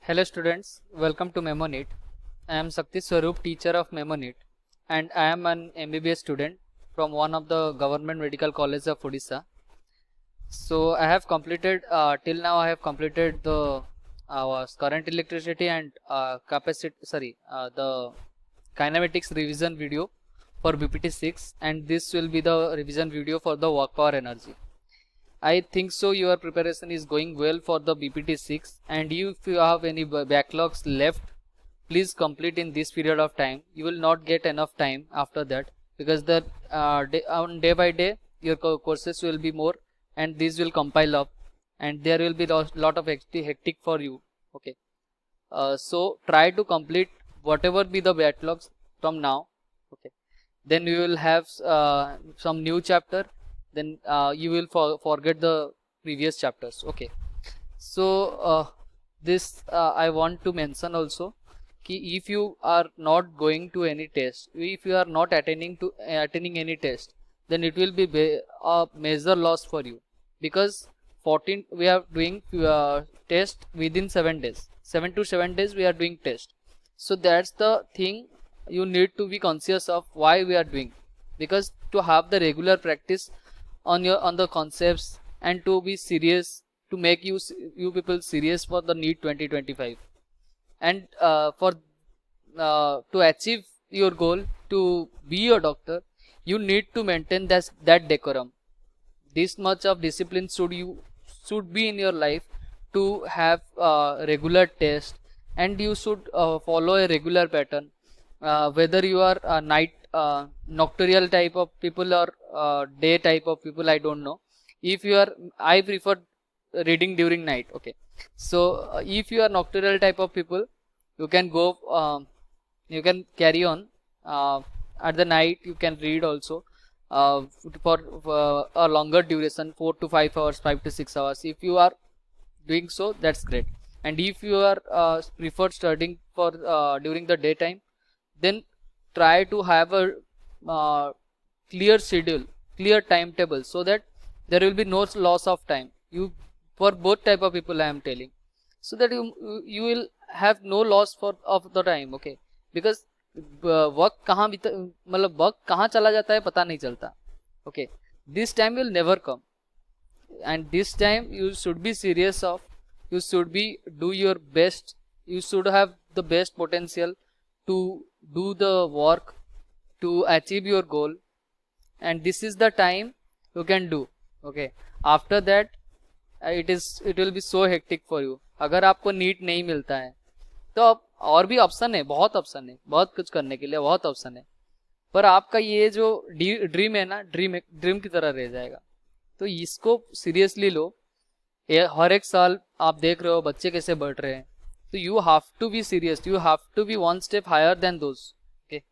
Hello students, welcome to MemoNet. I am Sakti Swaroop, teacher of MemoNet, and I am an MBBS student from one of the government medical colleges of Odisha. So I have completed till now I have completed the current electricity and the kinematics revision video for BPT6, and this will be the revision video for the work power energy. I think so your preparation is going well for the BPT6, and if you have any backlogs left, please complete in this period of time. You will not get enough time after that, because the day by day your courses will be more, and these will compile up, and there will be lot of hectic for you. Okay, so try to complete whatever be the backlogs from now. Okay, then you will have some new chapter, then you will forget the previous chapters. Okay, so this I want to mention also कि if you are not going to any test, if you are not attending any test, then it will be a major loss for you, because 14 we are doing test within 7 days, 7 to 7 days we are doing test. So that's the thing you need to be conscious of why we are doing, because to have the regular practice on the concepts, and to be serious, to make you people serious for the NEET 2025, and for to achieve your goal to be a doctor, you need to maintain that decorum. This much of discipline should be in your life, to have regular test, and you should follow a regular pattern, whether you are a nocturnal type of people or day type of people, I don't know. If you are, I prefer reading during night. Okay, so if you are nocturnal type of people, you can go you can carry on at the night. You can read also for a longer duration, 4 to 5 hours, 5 to 6 hours. If you are doing so, that's great. And if you are prefer studying for during the daytime, then try to have a clear schedule, clear timetable, so that there will be no loss of time. You, for both type of people I am telling, so that you will have no loss of the time. Okay, because वक्त कहाँ मतलब वक्त कहाँ चला जाता है पता नहीं चलता. Okay, this time will never come, and this time you should be serious of, you should be do your best, you should have the best potential to do the work to achieve your goal, and this is the time you can do. Okay, after that it will be so hectic for you. अगर आपको NEET नहीं मिलता है तो अब और भी option है, बहुत ऑप्शन है, बहुत कुछ करने के लिए बहुत ऑप्शन है, पर आपका ये जो ड्रीम है ना, ड्रीम की तरह रह जाएगा. तो इसको सीरियसली लो. हर एक साल आप देख रहे हो बच्चे कैसे बढ़ रहे हैं, तो you have to be serious, you have to be one step higher than those. Okay,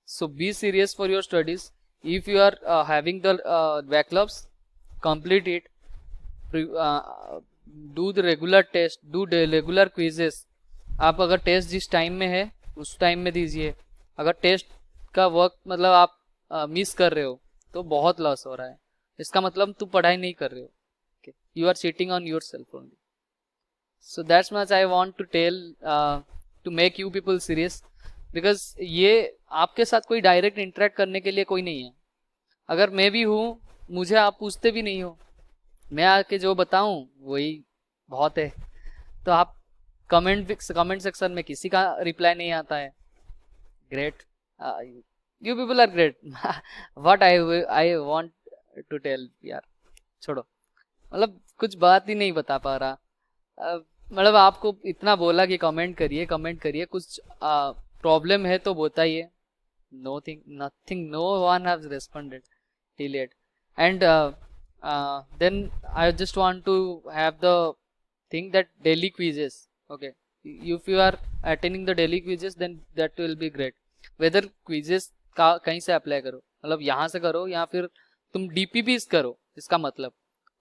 so be serious for your studies. If you are having the backlogs, complete it. Do the regular test, do the regular quizzes. आप अगर test जिस time में है उस time में दीजिए. अगर test का वक्त मतलब आप मिस कर रहे हो तो बहुत लॉस हो रहा है. इसका मतलब तुम पढ़ाई नहीं कर रहे हो. You are cheating on yourself only. So that's much I want to tell to make you people serious, because ये आपके साथ कोई डायरेक्ट इंटरेक्ट करने के लिए कोई नहीं है. अगर मैं भी हूँ, मुझे आप पूछते भी नहीं हो, मैं आके जो बताऊँ वही बहुत है. तो आप कमेंट सेक्शन में किसी का रिप्लाई नहीं आता है. Great, you people are great. What I want to tell यार, छोड़ो, मतलब कुछ बात ही नहीं बता पा रहा. मतलब आपको इतना बोला कि कमेंट करिए, कुछ प्रॉब्लम है तो बताइए. Nothing, no one has responded till yet. And then I just want to have the thing that daily quizzes. Okay, if you are attending the daily quizzes, then that will be great. Whether quizzes का कहीं से apply करो, मतलब यहाँ से करो या फिर तुम DPPs करो. इसका मतलब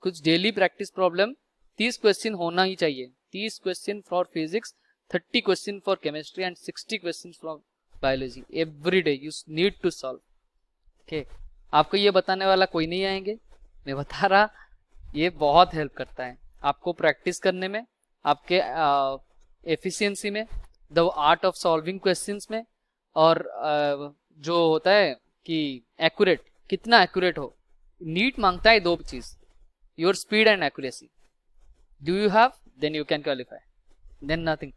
कुछ डेली प्रैक्टिस प्रॉब्लम 30 क्वेश्चन होना ही चाहिए. 30 question for physics, 30 question for chemistry and 60 question for biology every day you need to solve. Okay, आपको ये बताने वाला कोई नहीं आएंगे, मैं बता रहा. ये बहुत हेल्प करता है आपको प्रैक्टिस करने में, आपके एफिशिएंसी में, the art of solving questions में, और जो होता है कि एक्यूरेट, कितना एक्यूरेट हो. नीट मांगता है दो चीज, your speed and accuracy. Do you have, then you can qualify, then nothing.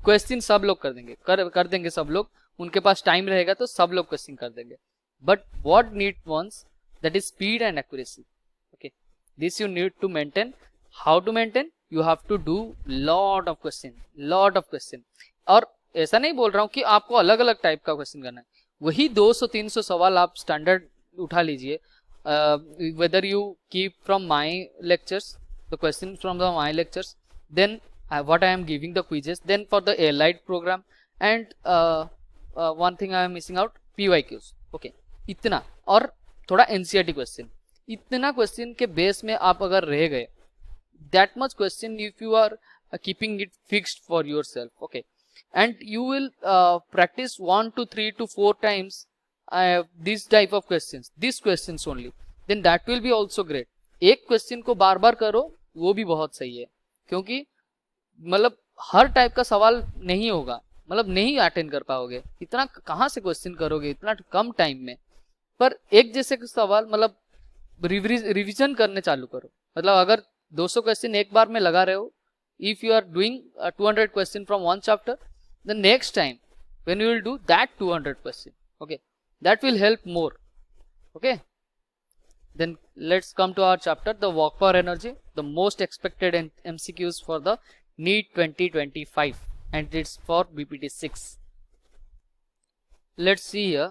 Question सब लोग कर देंगे, कर देंगे सब लोग, उनके पास टाइम रहेगा तो सब लोग क्वेश्चन कर देंगे. But what NEET wants, that is speed and accuracy. Okay, this you need to maintain. How to maintain? You have to do lot of question. और ऐसा नहीं बोल रहा हूँ कि आपको अलग अलग टाइप का क्वेश्चन करना है, वही 200-300 सवाल आप स्टैंडर्ड उठा लीजिए. Whether you keep from my lectures, the questions from the my lectures, then what I am giving the quizzes, then for the allied program, and one thing I am missing out, PYQs. okay, इतना और थोड़ा NCERT question, इतना question के base में आप अगर रह गए, that much question if you are keeping it fixed for yourself, okay, and you will practice 1 to 3 to 4 times this type of questions, these questions only, then that will be also great. एक question को बार बार करो, वो भी बहुत सही है, क्योंकि मतलब हर टाइप का सवाल नहीं होगा, मतलब नहीं अटेंड कर पाओगे, इतना कहाँ से क्वेश्चन करोगे इतना कम टाइम में. पर एक जैसे सवाल मतलब रिवीजन करने चालू करो. मतलब अगर 200 क्वेश्चन एक बार में लगा रहे हो, if you are doing 200 question from one chapter, the next time when you will do that 200 question, okay, that will help more. Okay, then let's come to our chapter, the work power energy, the most expected MCQs for the NEET 2025, and it's for BPT 6. Let's see here,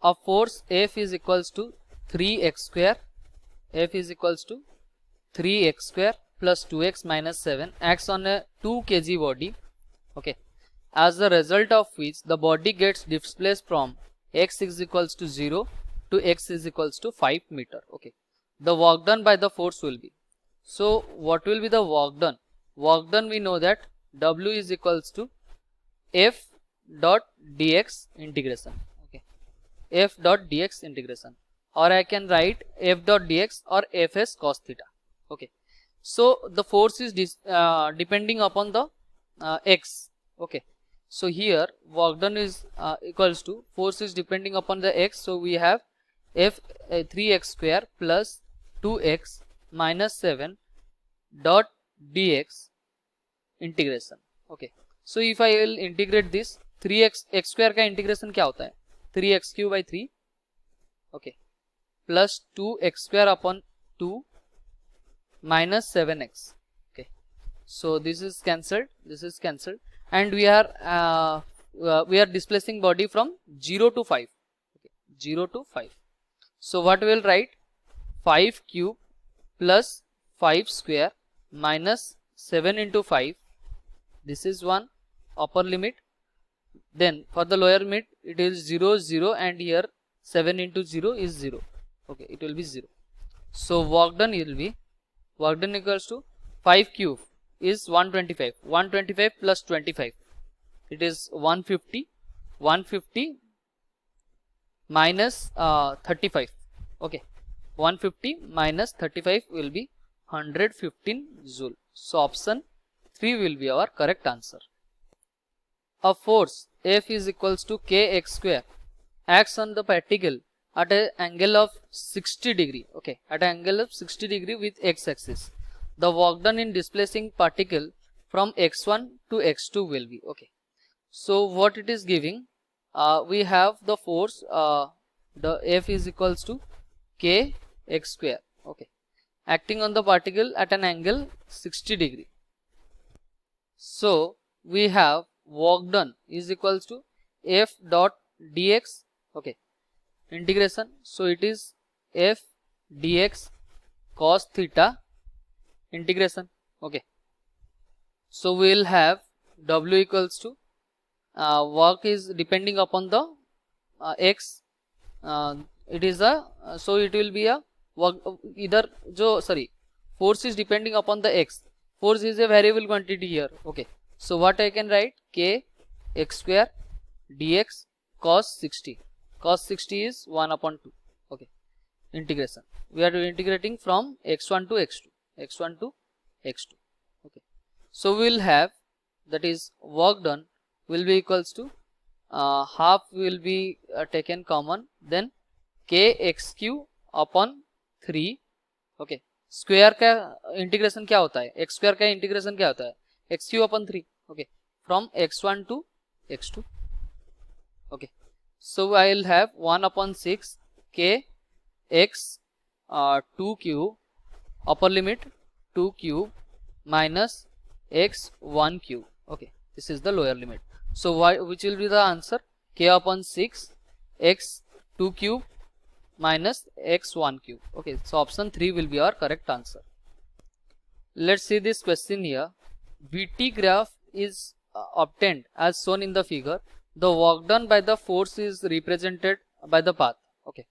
a force F is equals to 3x square, F is equals to 3x square plus 2x minus 7 acts on a 2 kg body, okay, as the result of which the body gets displaced from x is equals to 0 to x is equals to 5 meter. Okay, the work done by the force will be, so what will be the work done? Work done, we know that W is equals to F dot dx integration. Okay, F dot dx integration, or I can write F dot dx or Fs cos theta. Okay, so the force is depending upon the x. Okay, so here work done is equals to, force is depending upon the x, so we have F 3x square plus 2x minus 7 dot dx integration. Okay, so if I will integrate this, 3x x square का integration क्या होता है, 3x cube by 3, okay, plus 2x square upon 2 minus 7x. Okay, so this is cancelled, and we are displacing body from 0 to 5. Okay, 0 to 5. So what we will write, 5 cube plus 5 square minus 7 into 5, this is one upper limit. Then for the lower limit it is 0 0, and here 7 into 0 is 0. Okay, it will be 0. So work done will be, work done equals to 5 cube is 125, 125 plus 25, it is 150, 150 minus 35. Okay, 150 minus 35 will be 115 joule. So option 3 will be our correct answer. A force F is equals to kx square acts on the particle at an angle of 60 degree. Okay, at an angle of 60 degree with x axis. The work done in displacing particle from x1 to x2 will be, okay. So what it is giving, we have the force, the F is equals to k x square, okay, acting on the particle at an angle 60 degree. So we have work done is equals to F dot dx, okay, integration, so it is F dx cos theta integration. Okay, so we will have W equals to work is depending upon the x, it is a so it will be a work either force is depending upon the x, force is a variable quantity here. Okay, so what I can write, k x square dx cos 60, cos 60 is 1 upon 2. Okay, integration, we are integrating from x1 to x2, x1 to x2. Okay, so we will have that is work done, will be equals to half will be taken common, then kxq upon 3. Okay, square का integration क्या होता है, x square का integration क्या होता है, X Q upon 3. Okay, from x1 to x2. Okay, so I will have 1 upon 6 k x 2 cube upper limit 2 cube minus x 1 cube. Okay, this is the lower limit. So which will be the answer, k upon 6 x 2 cube minus x 1 cube. Okay, so option 3 will be our correct answer. Let's see this question here. Vt graph is obtained as shown in the figure. The work done by the force is represented by the path. Okay,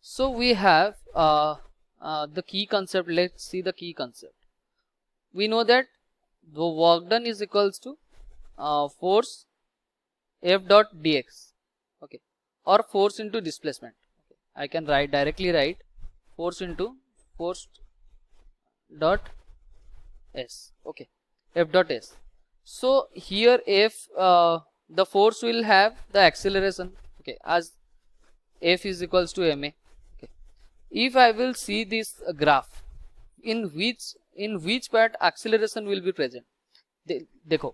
so we have the key concept. Let's see the key concept. We know that the work done is equals to force f dot dx. Okay, or force into displacement. Okay, I can directly write force into force dot s. Okay, f dot s. So here f the force will have the acceleration. Okay, as f is equals to ma. Okay, if I will see this graph, in which part acceleration will be present. देखो,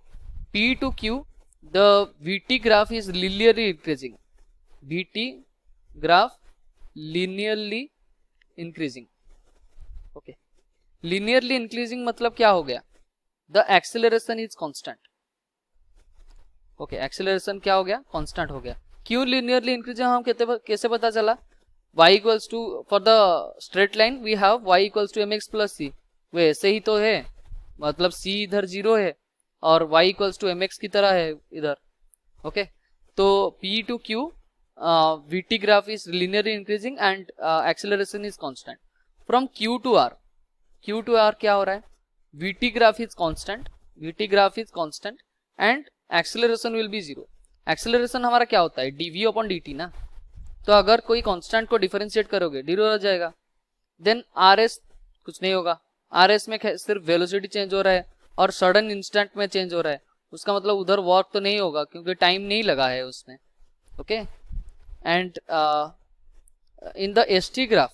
p to q, the vt graph is linearly increasing. vt graph linearly increasing. Okay, linearly increasing मतलब क्या हो गया, the acceleration is constant. Okay, acceleration क्या हो गया, constant हो गया. क्यों linearly increasing हम कैसे पता चला, y equals to, for the straight line we have y equals to mx plus c. वैसे ही तो है, मतलब c इधर 0 है और y equals to mx की तरह है इधर. ओके, तो p to q vt graph is linearly increasing and acceleration is constant. From q to r क्या हो रहा है, vt graph is constant and acceleration will be 0. acceleration हमारा क्या होता है, dv upon dt ना, तो अगर कोई कांस्टेंट को डिफरेंशिएट करोगे जीरो रह जाएगा. देन rs कुछ नहीं होगा, rs में सिर्फ वेलोसिटी चेंज हो रहा है और सडन इंस्टेंट में चेंज हो रहा है, उसका मतलब उधर वर्क तो नहीं होगा क्योंकि टाइम नहीं लगा है उसमें. Okay, and in the st graph,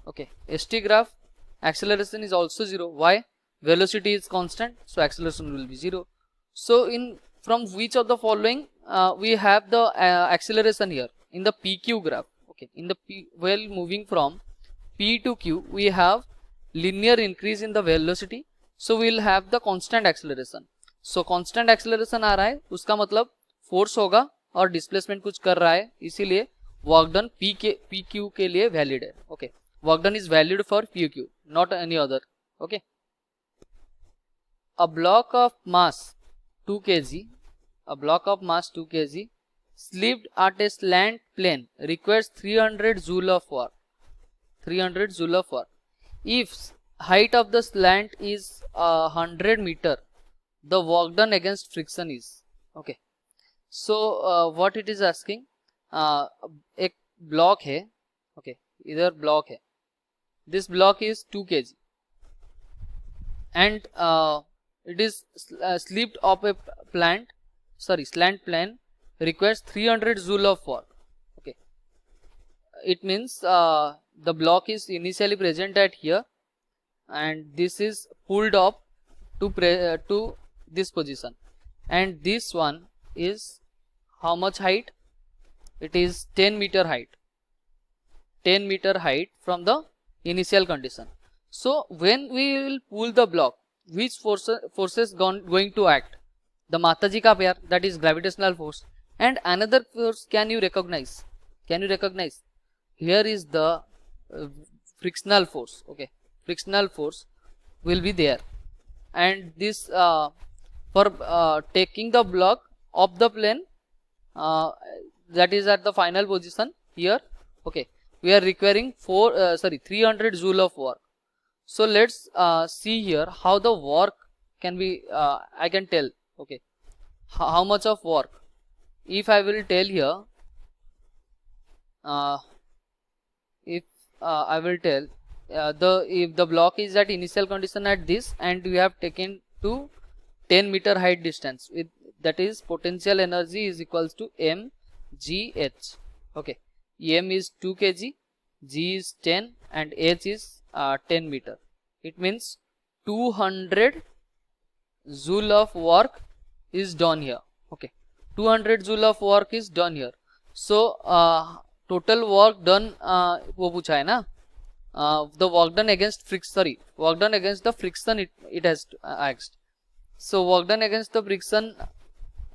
okay, st graph acceleration is also 0. Why? Velocity is constant, so acceleration will be 0. So from which of the following we have the acceleration here in the pq graph. Okay, in the while moving from p to q we have linear increase in the velocity, so we will have the constant acceleration. So constant acceleration आ रहा है, उसका मतलब force होगा और displacement कुछ कर रहा है, इसीलिए work done pq के लिए valid है. Okay, work done is valid for pq, not any other. Okay, a block of mass 2 kg, slipped at a slant plane requires 300 joule of work. If height of the slant is 100 meter, the work done against friction is. Okay, so what it is asking, एक block है. Okay, इधर block है, this block is 2 kg and it is slipped off a slant plane requires 300 joule of work. Okay, it means the block is initially present at here and this is pulled up to this position, and this one is how much height, it is 10 meter height from the initial condition. So when we will pull the block, which forces going to act, the Mataji ka pair, that is gravitational force, and another force can you recognize, here is the frictional force. Okay, frictional force will be there, and this for taking the block off the plane, that is at the final position here. Okay, we are requiring 300 joule of work. So let's see here how the work can be, I can tell. Okay, how much of work, if I will tell here, if I will tell if the block is at initial condition at this and we have taken to 10 meter height distance, with that is potential energy is equals to mgh. Okay, m is 2 kg, g is 10 and h is 10 meter. It means 200 joule of work is done here. Okay, 200 joule of work is done here. So total work done वो पूछा है ना, the work done against friction, work done against the friction it has asked. So work done against the friction,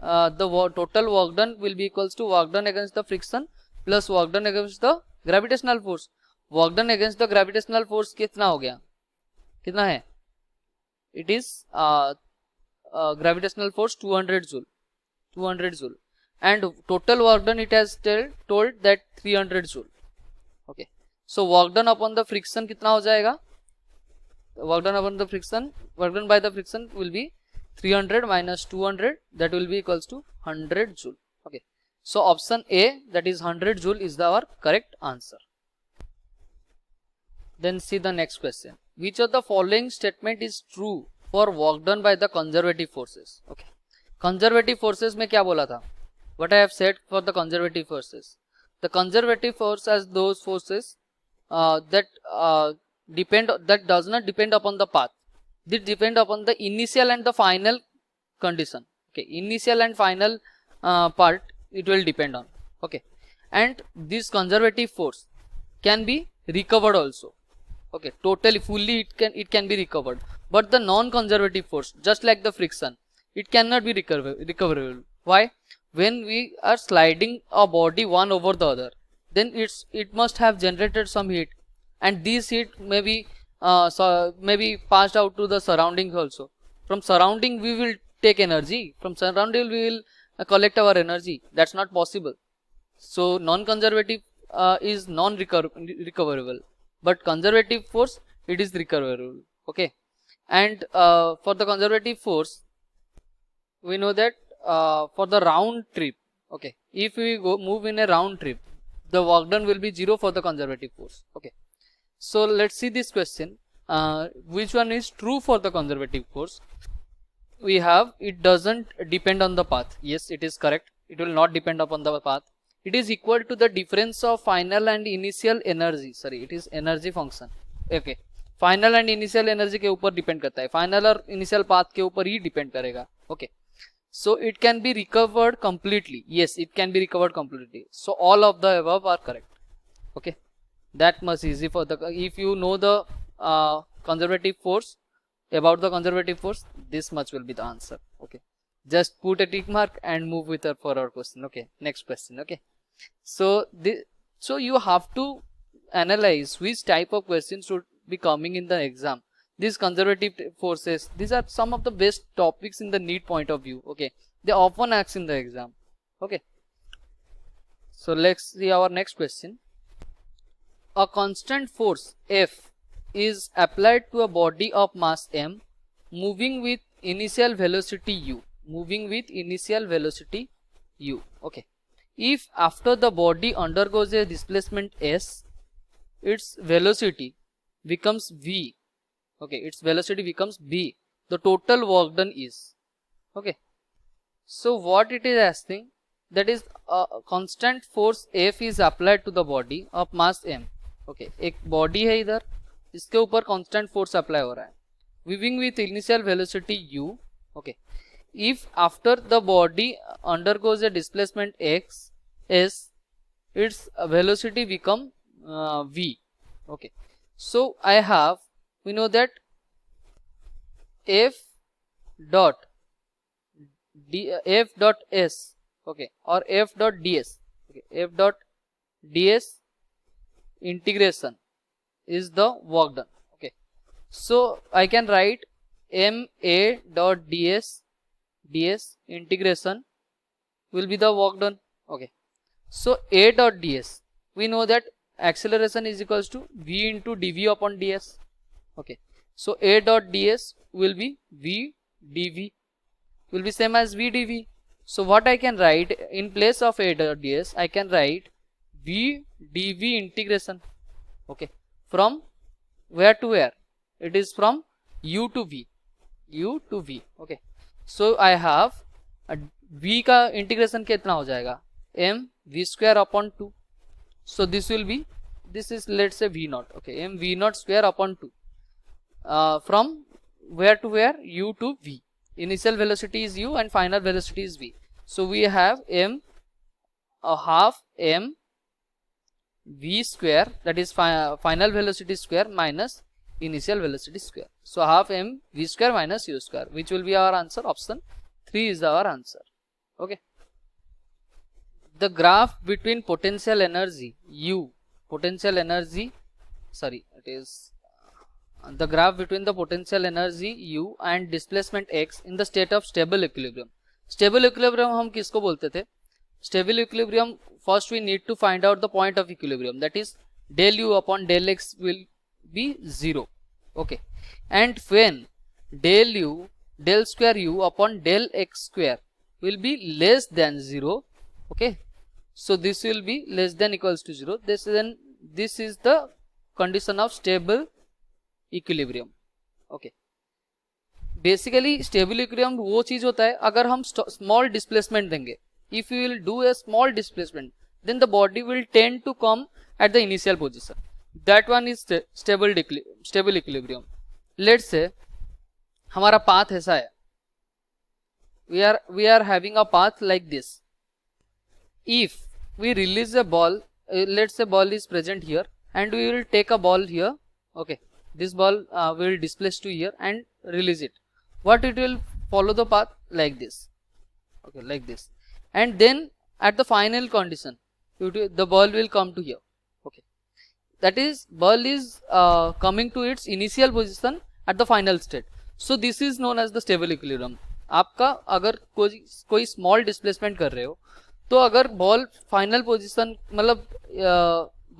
the total work done will be equals to work done against the friction plus work done against the gravitational force. Work done against the gravitational force कितना हो गया, कितना है, it is gravitational force 200 joule, 200 joule, and total work done it has told that 300 joule. Okay, so work done upon the friction कितना हो जाएगा, work done upon the friction, work done by the friction will be 300 minus 200, that will be equals to 100 joule. Okay, so option A, that is 100 joule, is our correct answer. Then see the next question. Which of the following statement is true for work done by the conservative forces? Okay, conservative forces में क्या बोला था? What I have said for the conservative forces. The conservative force as those forces that does not depend upon the path. They depend upon the initial and the final condition. Okay, initial and final part it will depend on. Okay, and this conservative force can be recovered also. Okay, totally fully it can be recovered, but the non-conservative force, just like the friction, it cannot be recoverable. Why? When we are sliding a body one over the other, then it must have generated some heat, and this heat may be passed out to the surroundings also. From surrounding we will take energy, from surrounding we will collect our energy. That's not possible. So non-conservative is non-recoverable, but conservative force it is recoverable. Okay, and for the conservative force we know that for the round trip, okay, if we move in a round trip, the work done will be 0 for the conservative force. Okay, so let's see this question. Which one is true for the conservative force? We have it doesn't depend on the path. Yes, it is correct. It will not depend upon the path. It is equal to the difference of final and initial energy. Sorry, it is energy function. Okay, final and initial energy के ऊपर depend करता है. Final और initial path के ऊपर ही depend करेगा. Okay, so it can be recovered completely. Yes, it can be recovered completely. So all of the above are correct. Okay, that much easy for the, if you know the conservative force, about the conservative force, this much will be the answer. Okay, just put a tick mark and move with her for our question. Okay, next question. Okay, so so you have to analyze which type of questions should be coming in the exam. These conservative forces, these are some of the best topics in the NEET point of view. Okay, they often ask in the exam. Okay, so let's see our next question. A constant force F is applied to a body of mass m moving with initial velocity u. Moving with initial velocity u. Okay, if after the body undergoes a displacement s, its velocity becomes v. Okay, its velocity becomes v. The total work done is. Okay, so what it is asking, that is a constant force F is applied to the body of mass m. Okay, एक body है इधर, इसके ऊपर constant force apply हो रहा है, moving with initial velocity u. Okay, if after the body undergoes a displacement x s, its velocity become v. Okay, so I have, we know that f dot s, okay, or f dot ds. Okay, f dot ds integration is the work done. Okay, so I can write ma dot ds integration will be the work done. Okay, so a dot ds, we know that acceleration is equals to v into dv upon ds. Okay, so a dot ds will be v dv, will be same as v dv. So what I can write in place of a dot ds, I can write v dv integration. Okay, from where to where? It is from u to v, u to v. Okay, so I have v का integration कितना हो जाएगा, m v square upon 2. So this will be, this is let's say v naught, okay, m v naught square upon 2, from where to where, u to v. Initial velocity is u and final velocity is v. So we have m half m v square, that is final velocity square minus initial velocity square. So half m v square minus u square, which will be our answer. Option 3 is our answer. Okay. The graph between potential energy u, potential energy, sorry, it is the graph between the potential energy u and displacement x in the state of stable equilibrium. Stable equilibrium हम किसको बोलते थे? Stable equilibrium, first we need to find out the point of equilibrium, that is del u upon del x will be 0. Okay, and when del u, del square u upon del x square will be less than 0. Okay, so this will be less than equals to 0. This is the condition of stable equilibrium. Okay, basically stable equilibrium वो चीज होता है अगर हम small displacement देंगे. If you will do a small displacement, then the body will tend to come at the initial position. That one is stable equilibrium. Let's say हमारा path ऐसा है, we are having a path like this. If we release a ball, let's say ball is present here, and we will take a ball here. Okay, this ball will displace to here and release it. What it will follow the path like this. Okay, like this. And then at the final condition, the ball will come to here. Okay, that is ball is coming to its initial position at the final state. So this is known as the stable equilibrium. आपका अगर कोई small displacement कर रहे हो तो अगर ball final position मतलब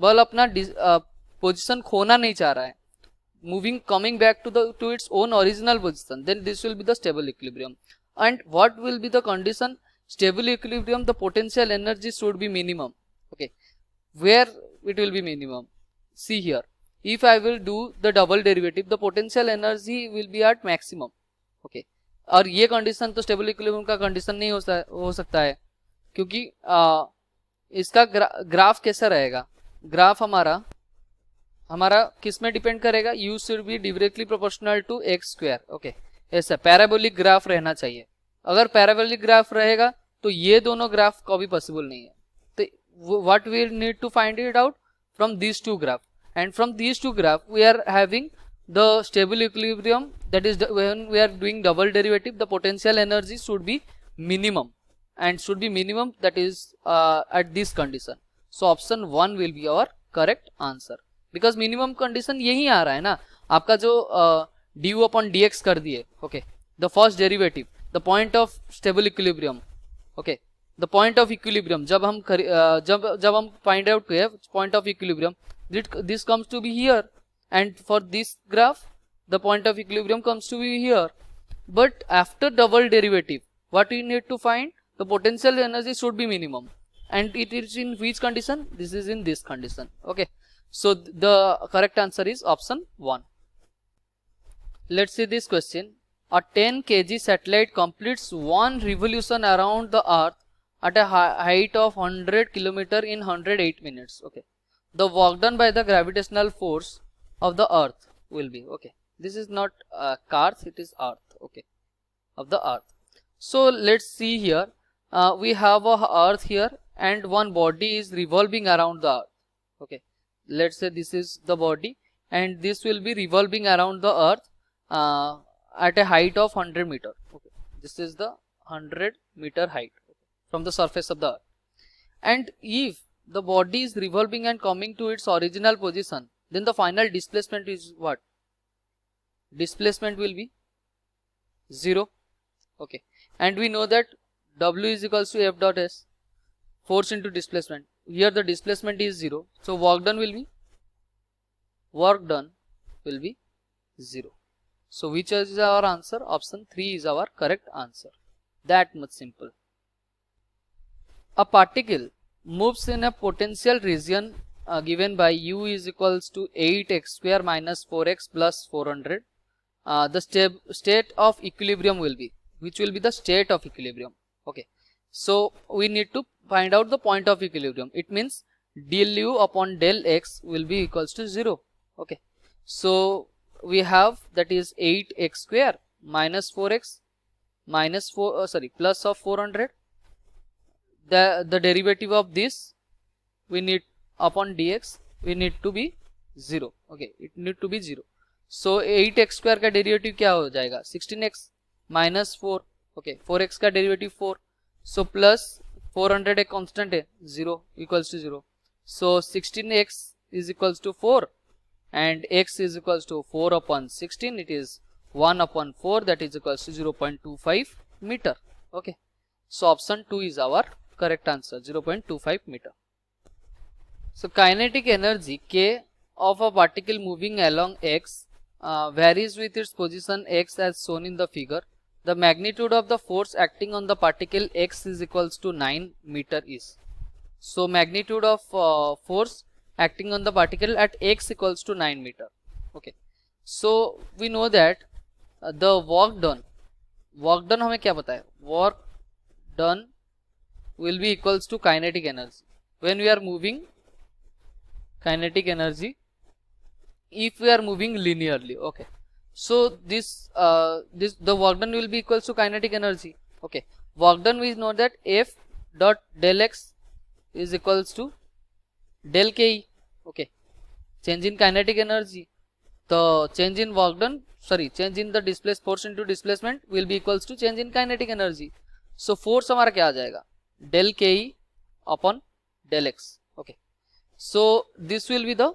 ball अपना पोजीशन खोना नहीं चाह रहा है, moving coming back to its own original position, then this will be the stable equilibrium. And what will be the condition? Stable equilibrium, the potential energy should be minimum. Okay, where it will be minimum? See here, if I will do the double derivative, the potential energy will be at maximum. Okay, और ये condition तो stable equilibrium का condition नहीं हो सकता है, क्योंकि इसका ग्राफ कैसा रहेगा? ग्राफ हमारा किस में डिपेंड करेगा? u should be directly proportional to x square. Okay, ऐसा पैराबोलिक ग्राफ रहना चाहिए. अगर पैराबोलिक ग्राफ रहेगा तो ये दोनों ग्राफ कभी पॉसिबल नहीं है. तो what we need to find it out from these two graph, and from these two graph we are having the stable equilibrium, that is when we are doing double derivative, the potential energy should be minimum, and should be minimum, that is at this condition. So option 1 will be our correct answer, because minimum condition यही आ रहा है ना. आपका जो du upon dx कर दिए. Okay, the first derivative, the point of stable equilibrium. Okay, the point of equilibrium जब हम find out point of equilibrium, this comes to be here. And for this graph, the point of equilibrium comes to be here. But after double derivative, what we need to find? The potential energy should be minimum. And it is in which condition? This is in this condition. Okay. So the correct answer is option 1. Let's see this question. A 10 kg satellite completes one revolution around the earth at a height of 100 km in 108 minutes. Okay. The work done by the gravitational force of the earth will be, okay, this is not cars, it is earth. Okay, of the earth. So let's see here, we have a earth here and one body is revolving around the earth. Okay, let's say this is the body and this will be revolving around the earth at a height of 100 meter. Okay, this is the 100 meter height from the surface of the earth. And if the body is revolving and coming to its original position, then the final displacement is what? Displacement will be 0. Okay, and we know that W is equals to F dot S, force into displacement. Here the displacement is 0, so work done will be 0. So which is our answer? Option 3 is our correct answer. That much simple. A particle moves in a potential region given by u is equals to 8x square minus 4x plus 400. The state of equilibrium will be, which will be the state of equilibrium. Okay, so we need to find out the point of equilibrium. It means del u upon del x will be equals to 0. Okay, so we have that is 8x square minus 4x minus plus of 400. The derivative of this we need upon dx we need to be 0. Okay, it need to be 0. So 8x square का derivative क्या हो जाएगा 16x minus 4. Okay, 4x का derivative 4. So plus 400 एक constant है 0 equals to 0. So 16x is equals to 4 and x is equals to 4 upon 16. It is 1 upon 4, that is equals to 0.25 meter. Okay, so option 2 is our correct answer, 0.25 meter. So kinetic energy K of a particle moving along x varies with its position x as shown in the figure. The magnitude of the force acting on the particle x is equals to 9 meter is. So magnitude of force acting on the particle at x equals to 9 meter. Okay, so we know that the work done हमें क्या पता है, work done will be equals to kinetic energy. When we are moving, kinetic energy if we are moving linearly. Okay, so this the work done will be equals to kinetic energy. Okay, work done we know that F dot del x is equals to del Ki. Okay, change in kinetic energy, the change in work done, change in the displaced force into displacement will be equals to change in kinetic energy. So force हमारा क्या आ जाएगा del Ki upon del x. Okay, so this will be the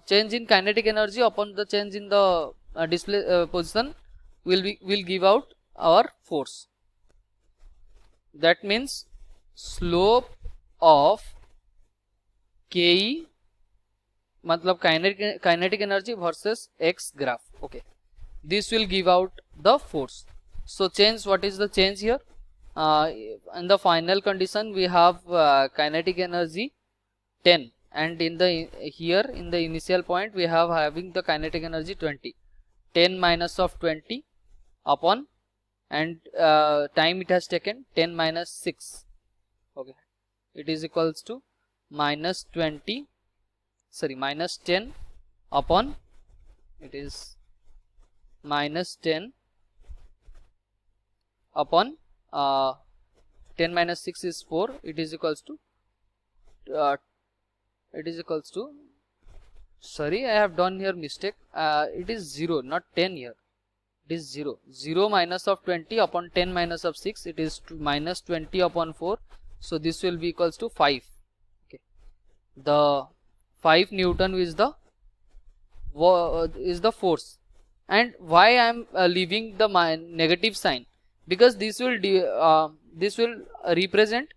change in kinetic energy upon the change in the display position will give out our force. That means slope of Ke मतलब kinetic energy versus x graph. Okay, this will give out the force. So change, what is the change here? In the final condition we have kinetic energy 10, and in the here in the initial point we have having the kinetic energy 20. 10 minus of 20 upon, and time it has taken 10 minus 6. Okay, it is equals to minus 10 upon, it is minus 10 upon 10 minus 6 is 4. It is equals to sorry, I have done here mistake. It is 0, not 10 here. It is 0. 0 minus of 20 upon 10 minus of 6. It is minus 20 upon 4. So this will be equals to 5. Okay, the 5 Newton is the force. And why I am leaving the negative sign? Because this will represent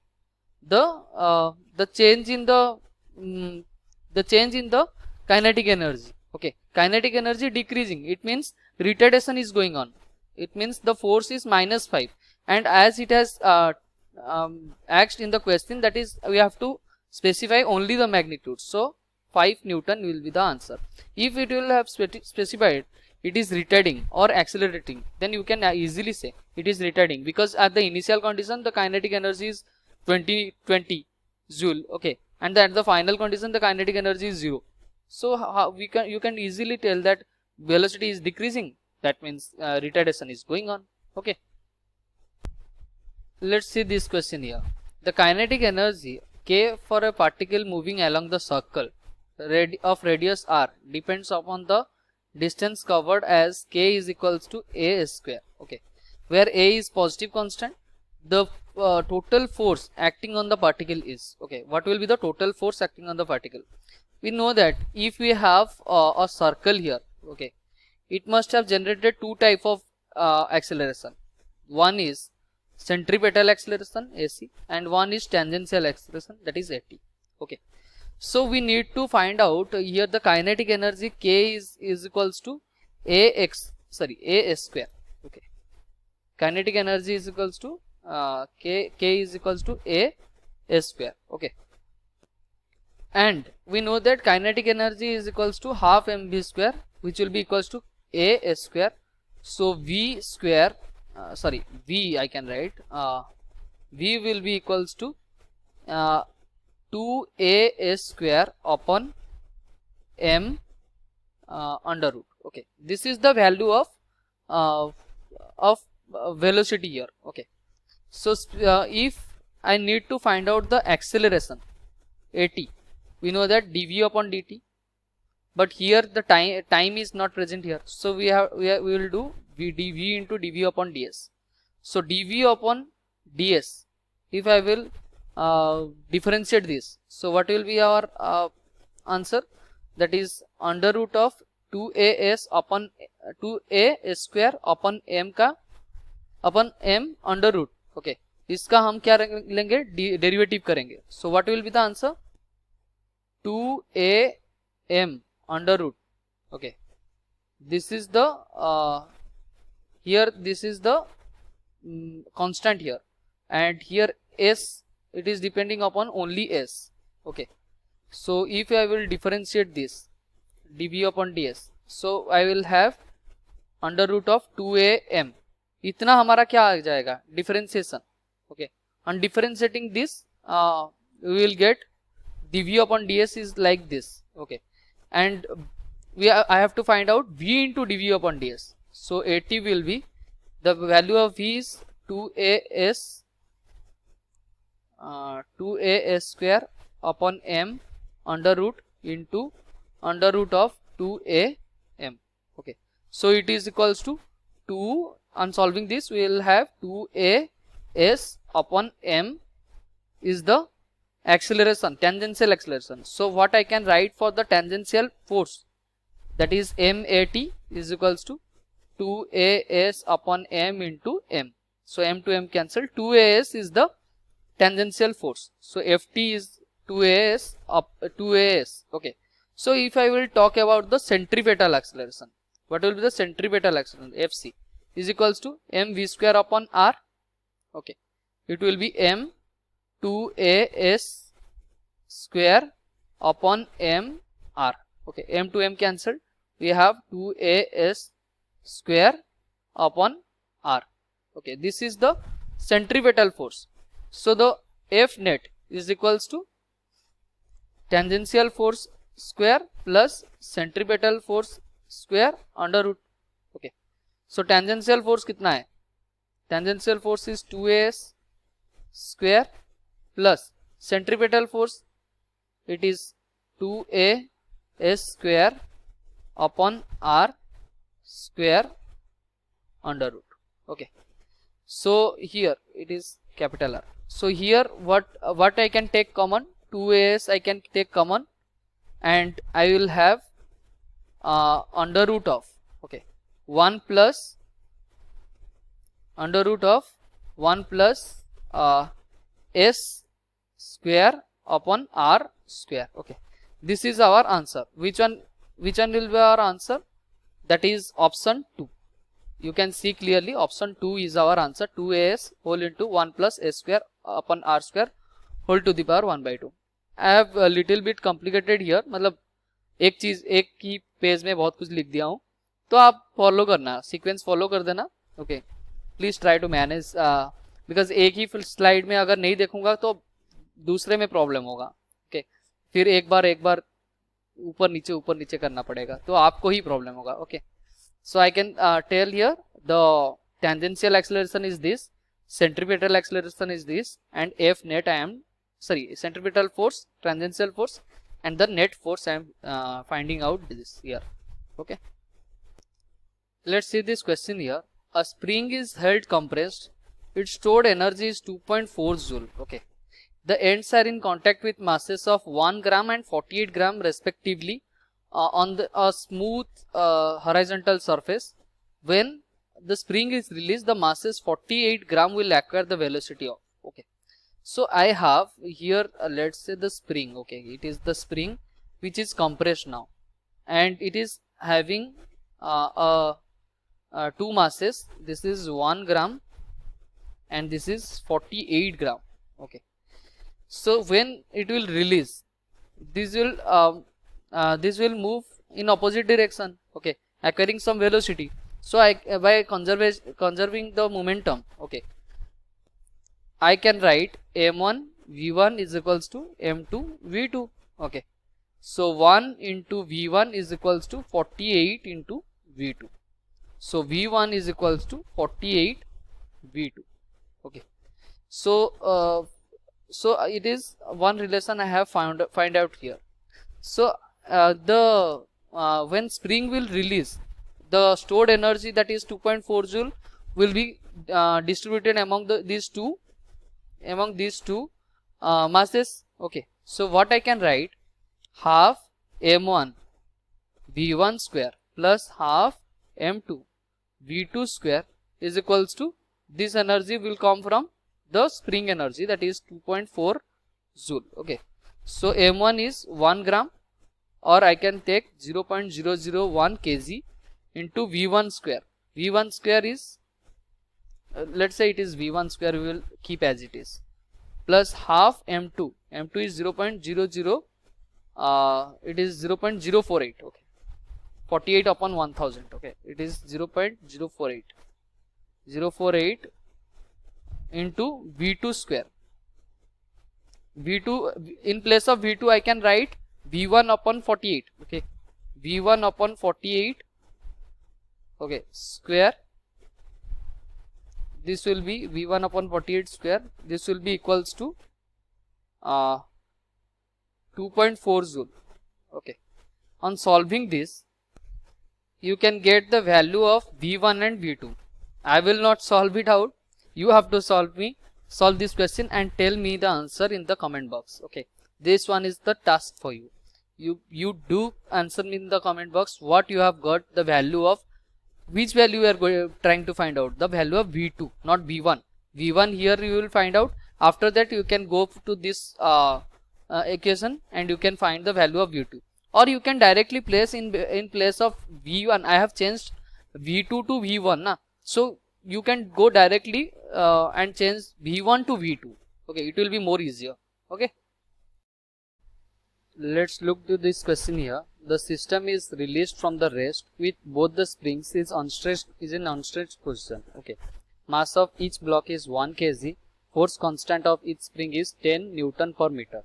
the change in the kinetic energy. Okay, kinetic energy decreasing, it means retardation is going on. It means the force is minus 5, and as it has asked in the question, that is we have to specify only the magnitude. So 5 Newton will be the answer. If it will have specified it is retarding or accelerating, then you can easily say it is retarding, because at the initial condition the kinetic energy is 20 joule. Okay, and at the final condition the kinetic energy is 0. So you can easily tell that velocity is decreasing, that means retardation is going on. Okay, let's see this question here. The kinetic energy K for a particle moving along the circle of radius r depends upon the distance covered as K is equals to a square. Okay, where a is positive constant. The total force acting on the particle is, okay, what will be the total force acting on the particle? We know that if we have a circle here, okay, it must have generated two type of acceleration. One is centripetal acceleration AC, and one is tangential acceleration, that is AT. Okay, so we need to find out here the kinetic energy K is equals to a square. Okay, kinetic energy is equals to K is equals to a square. Okay, and we know that kinetic energy is equals to half mv square, which will be equals to a square. So v square sorry, V I can write, V will be equals to 2a square upon m under root. Okay, this is the value of velocity here. Okay, so if I need to find out the acceleration at, we know that dv upon dt, but here the time is not present here, so we will do dv into dv upon ds. So dv upon ds, if I will differentiate this, so what will be our answer? That is under root of 2a upon 2a square upon m का upon m under root. Okay, इसका हम क्या लेंगे? Derivative करेंगे. So what will be the answer? 2am under root. Okay, this is the here this is the constant here, and here s, it is depending upon only s. Okay, so if I will differentiate this dv upon ds, so I will have under root of 2am. इतना हमारा क्या आ जाएगा? Differentiation. Okay, on differentiating this we will get dv upon ds is like this. Okay, and I have to find out v into dv upon ds. So at will be, the value of v is 2as square upon m under root into under root of 2am. Okay, so it is equals to 2. On solving this, we will have 2as upon m is the acceleration, tangential acceleration. So what I can write for the tangential force, that is mat is equals to 2as upon m into m. So m to m cancel. 2as is the tangential force, so ft is 2as up 2as. Okay, so if I will talk about the centripetal acceleration, what will be the centripetal acceleration? fc is equals to mv square upon r. Okay, it will be m 2as square upon m r. Okay, m to m cancelled, we have 2as square upon r. Okay, this is the centripetal force. So the F net is equals to tangential force square plus centripetal force square under root. Okay, so tangential force कितना है? Tangential force is 2as square plus centripetal force, it is 2as square upon r square under root. Okay, so here it is capital R. So here what I can take common? 2as I can take common, and I will have under root of, okay, 1 plus under root of 1 plus s square upon r square. Okay, this is our answer. Which one will be our answer? That is option 2. You can see clearly option 2 is our answer. 2as whole into 1 plus s square upon r square whole to the power 1 by 2. I have a little bit complicated here, मतलब एक चीज एक ही page में बहुत कुछ लिख दिया हूँ, तो आप फॉलो करना, सीक्वेंस फॉलो कर देना. Okay, please try to manage, because एक ही स्लाइड में अगर नहीं देखूंगा तो दूसरे में प्रॉब्लम होगा. ओके, फिर एक बार ऊपर नीचे करना पड़ेगा, तो आपको ही प्रॉब्लम होगा. Okay, so I can tell here the tangential acceleration is this, centripetal acceleration is this, and F net centripetal force, tangential force, and the net force I am finding out this here. Okay, let's see this question here. A spring is held compressed, its stored energy is 2.4 joule. Okay, the ends are in contact with masses of 1 gram and 48 gram respectively on a smooth horizontal surface. When the spring is released, the masses 48 gram will acquire the velocity of. Okay, so I have here let's say the spring. Okay, it is the spring which is compressed now, and it is having two masses. This is 1 gram and this is 48 gram. Okay, so when it will release, this will move in opposite direction. Okay, acquiring some velocity. So by conserving the momentum, okay, I can write m1 v1 is equals to m2 v2. Okay, so 1 into v1 is equals to 48 into v2. So v1 is equals to 48 v2. Okay, so it is one relation I have find out here. So when spring will release, the stored energy, that is 2.4 joule, will be distributed among these two masses. Okay, so what I can write, half m1 v1 square plus half m2 v2 square is equals to, this energy will come from the spring energy, that is 2.4 joule. Okay, so m1 is 1 gram, or I can take 0.001 kg into v1 square. v1 square is let's say it is v1 square, we will keep as it is, plus half m2 is 0.00 it is 0.048. okay, 48 upon 1000. okay, it is 0.048 into v2 square. v2, in place of v2 I can write v1 upon 48. okay, v1 upon 48, okay, square. This will be v1 upon 48 square. This will be equals to 2.4 joule. Okay, on solving this, you can get the value of v1 and v2. I will not solve it out. You have to solve this question and tell me the answer in the comment box. Okay, this one is the task for you. You do answer me in the comment box what you have got the value of, which value you are trying to find out, the value of v2, not v1. v1 here you will find out. After that you can go to this equation and you can find the value of v2, or you can directly place in place of v1. I have changed v2 to v1 na, so you can go directly and change v1 to v2. okay, it will be more easier. Okay, let's look to this question here. The system is released from the rest with both the springs is in unstretched position. Okay, mass of each block is 1 kg. Force constant of each spring is 10 Newton per meter.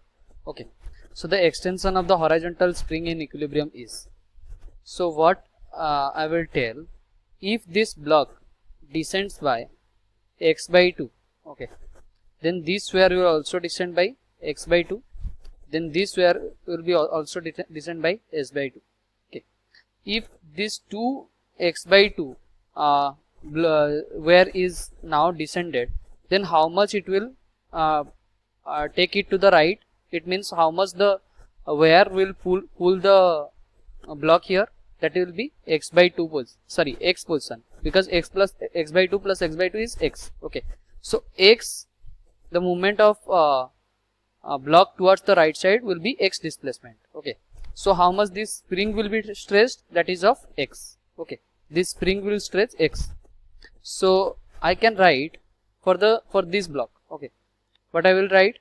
Okay, so the extension of the horizontal spring in equilibrium is. So what I will tell, if this block descends by x by 2, okay, then this square will also descend by x by 2. Then this square will be also descend by s by 2. Okay, if this 2x by 2 where is now descended, then how much it will take it to the right. It means how much the where will pull the block here, that will be x by 2 x position, because x plus x by 2 plus x by 2 is x. Okay, so x, the movement of block towards the right side will be x displacement. Okay, so how much this spring will be stretched, that is of x. Okay, this spring will stretch x. So I can write for this block. Okay, but I will write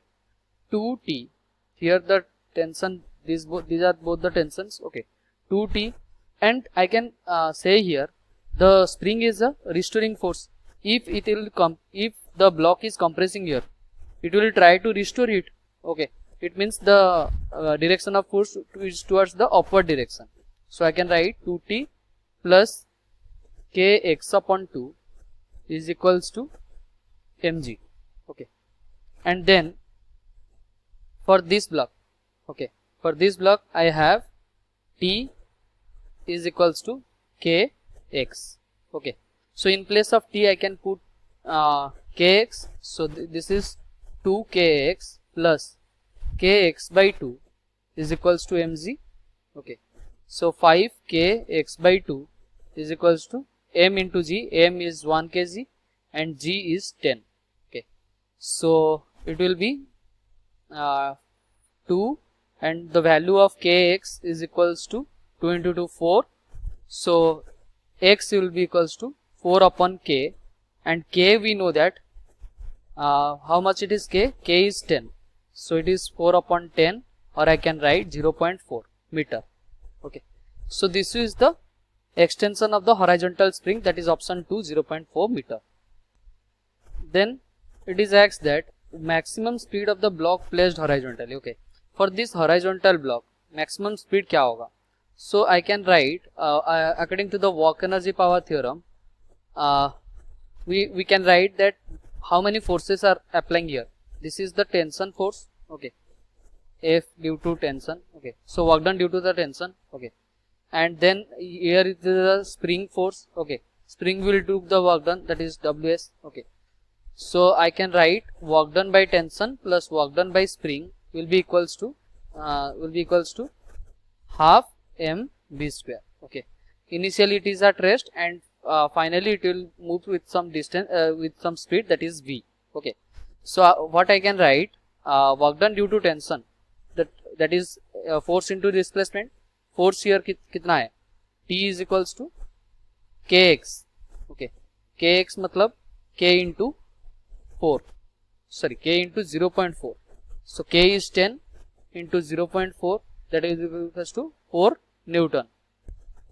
2t here, the tension, these are both the tensions. Okay, 2t, and I can say here the spring is a restoring force. If it will come, if the block is compressing here, it will try to restore it. Okay, it means the direction of force is towards the upward direction. So I can write 2t plus kx upon 2 is equals to mg. Okay, and then for this block, okay, for this block I have t is equals to kx. Okay, so in place of t I can put kx. So this is 2kx plus kx by 2 is equals to mg. Okay, so 5kx by 2 is equals to m into g. M is 1 kg and g is 10. Okay, so it will be 2, and the value of kx is equals to 2 into 2 4. So x will be equals to 4 upon k, and k we know that how much it is k? K is 10. So it is 4 upon 10, or I can write 0.4 meter. Okay, so this is the extension of the horizontal spring, that is option 2, 0.4 meter. Then it is asked that maximum speed of the block placed horizontally. Okay, for this horizontal block maximum speed क्या होगा? So I can write according to the work energy power theorem, we can write that how many forces are applying here. This is the tension force. Okay, F due to tension. Okay, so work done due to the tension. Okay, and then here is the spring force. Okay, spring will do the work done, that is Ws. Okay, so I can write work done by tension plus work done by spring will be equals to half mv square. Okay, initially it is at rest, and finally it will move with some distance with some speed, that is v. Okay, so what I can write, work done due to tension, that is force into displacement. Force here कितना है? T is equals to kx. Okay, kx मतलब k into 4, sorry, k into 0.4. So k is 10 into 0.4, that is equals to 4 Newton.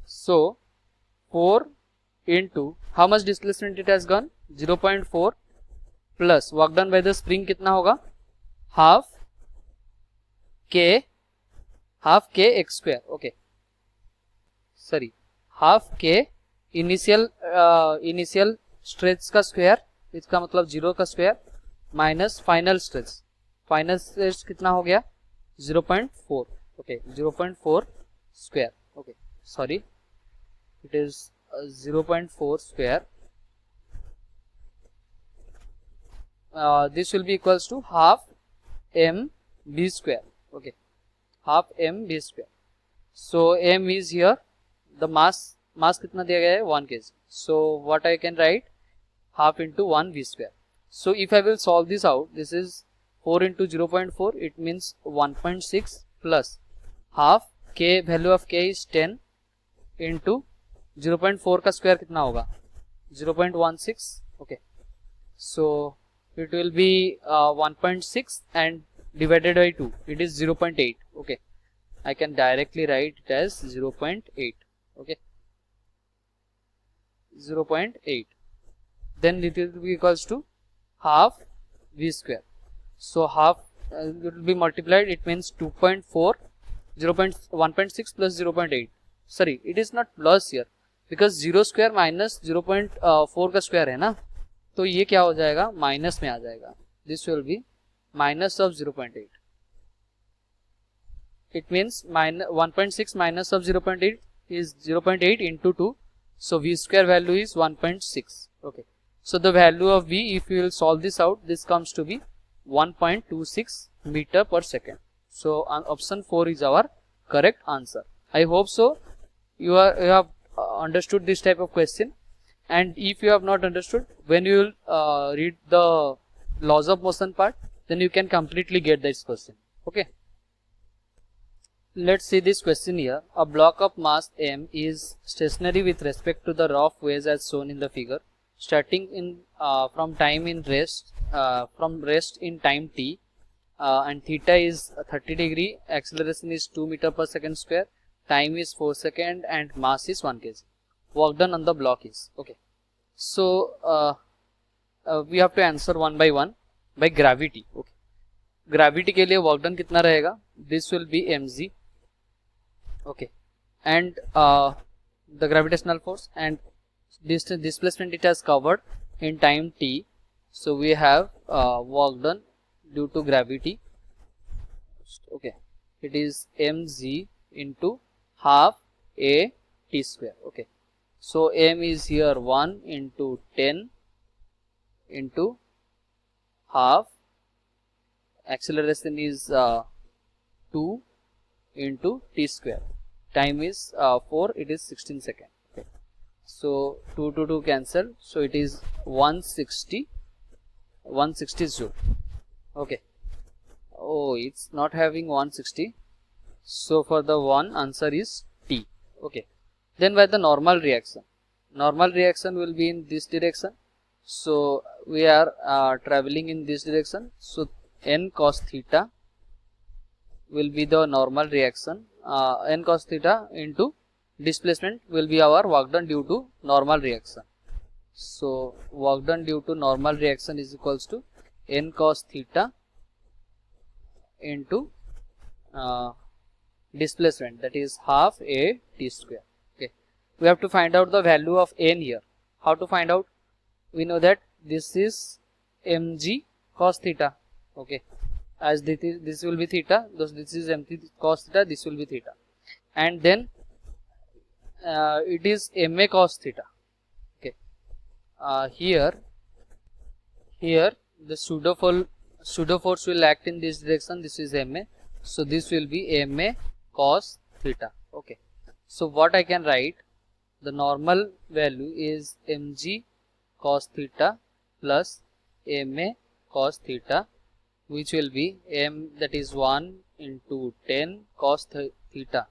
So 4 into how much displacement it has gone? 0.4 plus work done by the spring कितना होगा? half k x square. Okay, sorry, half k initial stretch का square, इसका मतलब 0 का square, minus final stretch कितना हो गया? 0.4. Okay, 0.4 square. Okay, sorry, it is 0.4 square. This will be equals to half mv square. Okay, half mv square. So m is here, the mass कितना दिया गया है? 1 kg. So what I can write, half into 1 v square. So if I will solve this out, this is 4 into 0.4, it means 1.6 plus half k, value of k is 10 into 0.4 का square कितना होगा? 0.16. Okay, so it will be 1.6 and divided by 2, it is 0.8. Okay, I can directly write it as 0.8. Okay, 0.8. Then it will be equals to half v square. So half it will be multiplied, it means 2.4, 1.6 plus 0.8. Sorry, it is not plus here because 0 square minus 0.4 का square है ना, तो ये क्या हो जाएगा? Minus में आ जाएगा. This will be minus of 0.8. It means 1.6 minus of 0.8 is 0.8 into 2. So v square value is 1.6. Okay, so the value of v, if you will solve this out, this comes to be 1.26 meter per second. So option 4 is our correct answer. I hope so you have understood this type of question. And if you have not understood, when you will read the laws of motion part, then you can completely get this question. Okay, let's see this question here. A block of mass m is stationary with respect to the rough waves as shown in the figure, starting in from rest in time t, and theta is 30 degree, acceleration is 2 meter per second square, time is 4 seconds, and mass is 1 kg. Work done on the block is. Okay, so we have to answer one by one. By gravity. Okay, gravity के लिए work done कितना रहेगा? This will be mg. Okay, and the gravitational force and this displacement it has covered in time t. So we have work done due to gravity. Okay, it is mg into half a t square. Okay, so m is here 1 into 10 into half, acceleration is 2 into t square, time is 4, it is 16 seconds. Okay, so 2 to 2 cancel, so it is 160 joule. Okay, oh, it's not having 160, so for the one answer is t. Okay, then by the normal reaction will be in this direction. So we are traveling in this direction, so n cos theta will be the normal reaction, n cos theta into displacement will be our work done due to normal reaction. So work done due to normal reaction is equals to n cos theta into displacement, that is half a t square. Okay, we have to find out the value of n here. How to find out? We know that this is mg cos theta. Okay, as this will be theta, thus this is mg cos theta, this will be theta, and then it is ma cos theta. Okay, here the pseudo force will act in this direction. This is ma, so this will be ma cos theta. Okay, so what I can write, the normal value is mg cos theta plus ma cos theta, which will be m, that is 1 into 10 cos theta.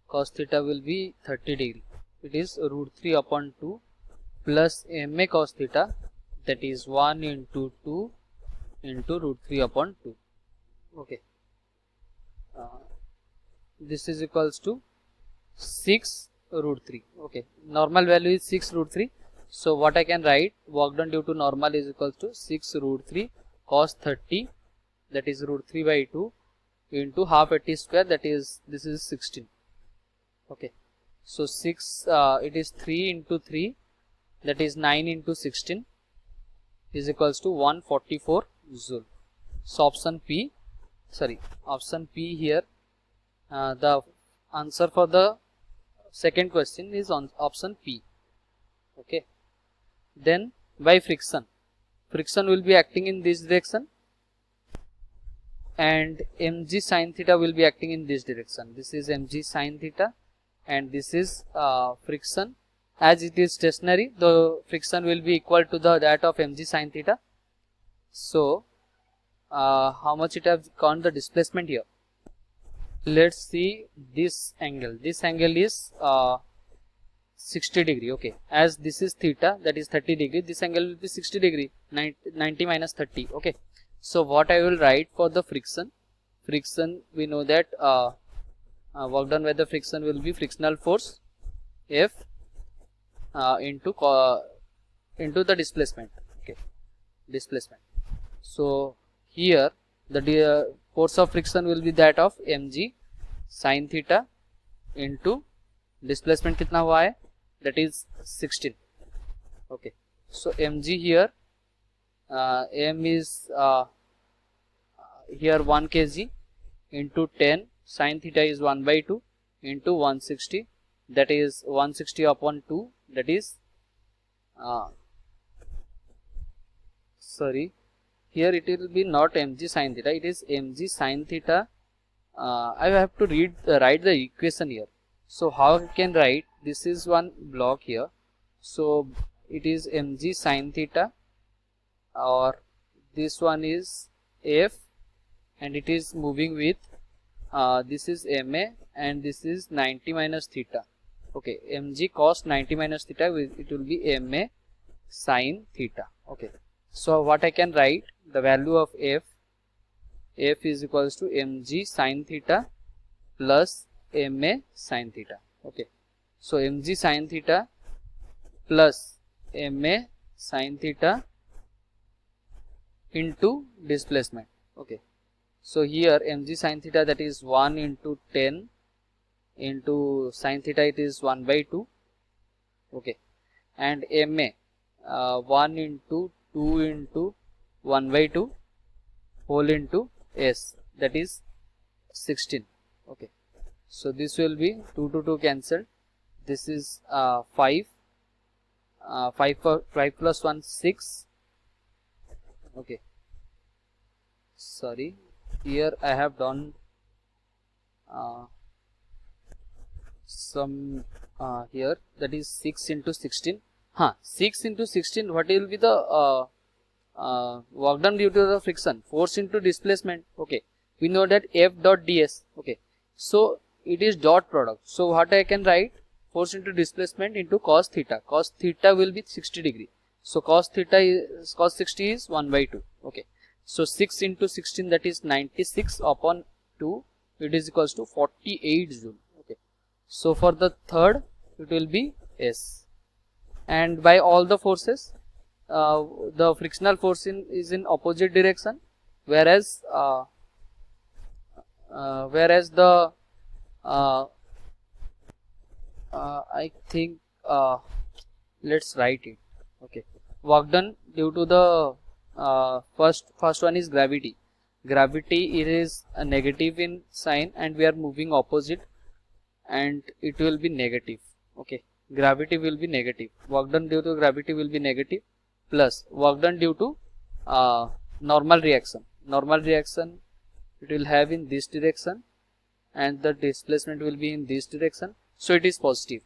Cos theta will be 30 degree. It is root 3 upon 2 plus ma cos theta, that is 1 into 2 into root 3 upon 2. Okay, this is equals to 6 root 3. Okay, normal value is 6 root 3. So what I can write, work done due to normal is equals to 6 root 3 cos 30, that is root 3 by 2 into half a t square, that is, this is 16. Okay, so 6, it is 3 into 3, that is 9 into 16 is equals to 144 joule. So option P here, the answer for the second question is on option P. Okay, then by friction will be acting in this direction and mg sin theta will be acting in this direction. This is mg sin theta and this is friction. As it is stationary, the friction will be equal to that of mg sin theta. So how much it has gone the displacement here? Let's see this angle. This angle is 60 degree. Okay, as this is theta, that is 30 degree, this angle will be 60 degree, 90 minus 30. Okay, so what I will write for the friction, we know that work done by the friction will be frictional force F into the displacement. Okay, displacement. So here the force of friction will be that of mg sin theta into displacement कितना हुआ है, that is 16. Okay, so mg here, m is here 1 kg into 10, sin theta is 1 by 2 into 160, that is 160 upon 2, that is sorry, here it will be not mg sin theta, it is mg sin theta. I have to write the equation here. So how I can write, this is one block here, so it is mg sin theta, or this one is F and it is moving with this is ma and this is 90 minus theta. Okay, mg cos 90 minus theta, it will be ma sin theta. Okay, so what I can write, the value of F is equals to mg sin theta plus ma sin theta. Okay, so mg sin theta plus ma sin theta into displacement. Okay, so here mg sin theta, that is 1 into 10 into sin theta, it is 1 by 2. Okay, and ma 1 into 2 into 1 by 2 whole into s, that is 16. Okay, so this will be 2 to 2 cancelled, this is 5 plus 1 6. Okay, sorry, here I have done some here, that is 6 into 16. 6 into 16, what will be the work done due to the friction? Force into displacement. Okay, we know that F dot ds. Okay, so it is dot product. So what I can write, force into displacement into cos theta. Cos theta will be 60 degree. So cos 60 is 1 by 2. Okay, so 6 into 16, that is 96 upon 2. It is equals to 48 joule. Okay, So for the third it will be S. And by all the forces, the frictional force is in opposite direction, whereas the I think let's write it. Okay, work done due to the first one is gravity. Gravity, it is a negative in sign and we are moving opposite, and it will be negative. Okay, gravity will be negative. Work done due to gravity will be negative, plus work done due to normal reaction. Normal reaction it will have in this direction, and the displacement will be in this direction, so it is positive.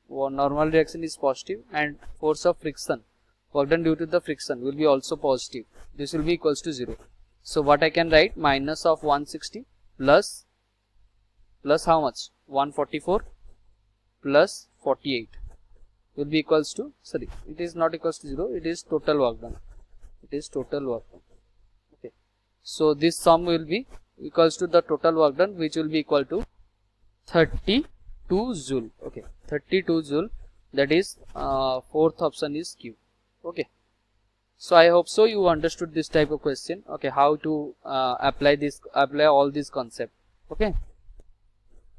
Normal reaction is positive, and force of friction, work done due to the friction, will be also positive. This will be equals to 0. So what I can write, minus of 160 plus how much, 144 plus 48 will be equals to, sorry, it is not equals to 0, it is total work done. It is total work done. Okay, so this sum will be equals to the total work done, which will be equal to 32 joule. Okay, 32 joule, that is fourth option is Q. Okay, so I hope so you understood this type of question. Okay, how to apply all these concept. Okay,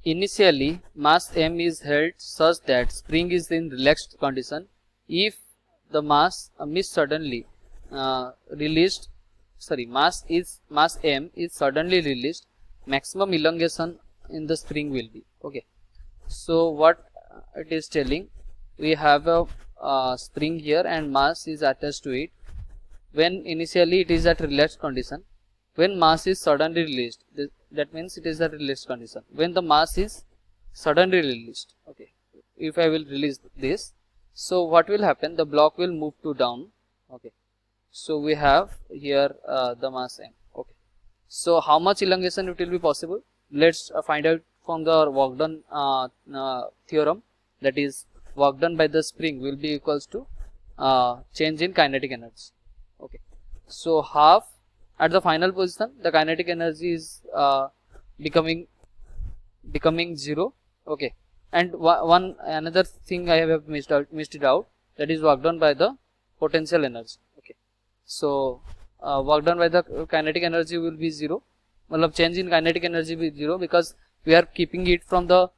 initially mass M is held such that spring is in relaxed condition. If the mass suddenly released, sorry, mass M is suddenly released, maximum elongation in the spring will be. Okay, so what it is telling, we have a spring here and mass is attached to it. When initially it is at relaxed condition, when mass is suddenly released, that means it is a released condition. When the mass is suddenly released, okay, if I will release this, so what will happen, the block will move to down. Okay, so we have here the mass M. Okay, so how much elongation it will be possible? Let's find out from the work done theorem, that is work done by the spring will be equals to change in kinetic energy. Okay, so half at the final position, the kinetic energy is becoming 0. Okay, and one another thing I have missed it out, that is work done by the potential energy. Okay, so work done by the kinetic energy will be 0. Well, change in kinetic energy will be 0 because we are keeping it from the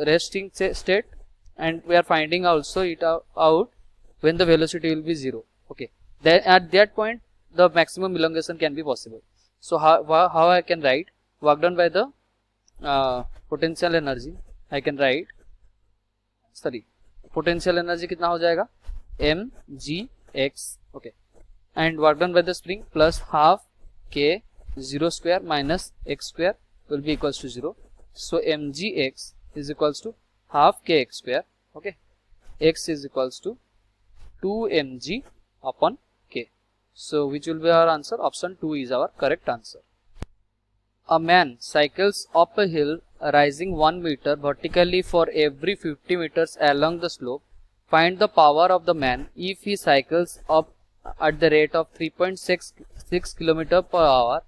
resting state, and we are finding also it out when the velocity will be 0. Okay, then at that point the maximum elongation can be possible. So how I can write work done by the potential energy, I can write, sorry, potential energy कितना हो जाएगा, mgx. Okay, and work done by the spring plus half k 0 square minus x square will be equals to 0. So mgx is equals to half kx square. Okay, x is equals to 2 mg upon k. So which will be our answer? Option 2 is our correct answer. A man cycles up a hill rising 1 meter vertically for every 50 meters along the slope. Find the power of the man if he cycles up at the rate of 3.6 km per hour.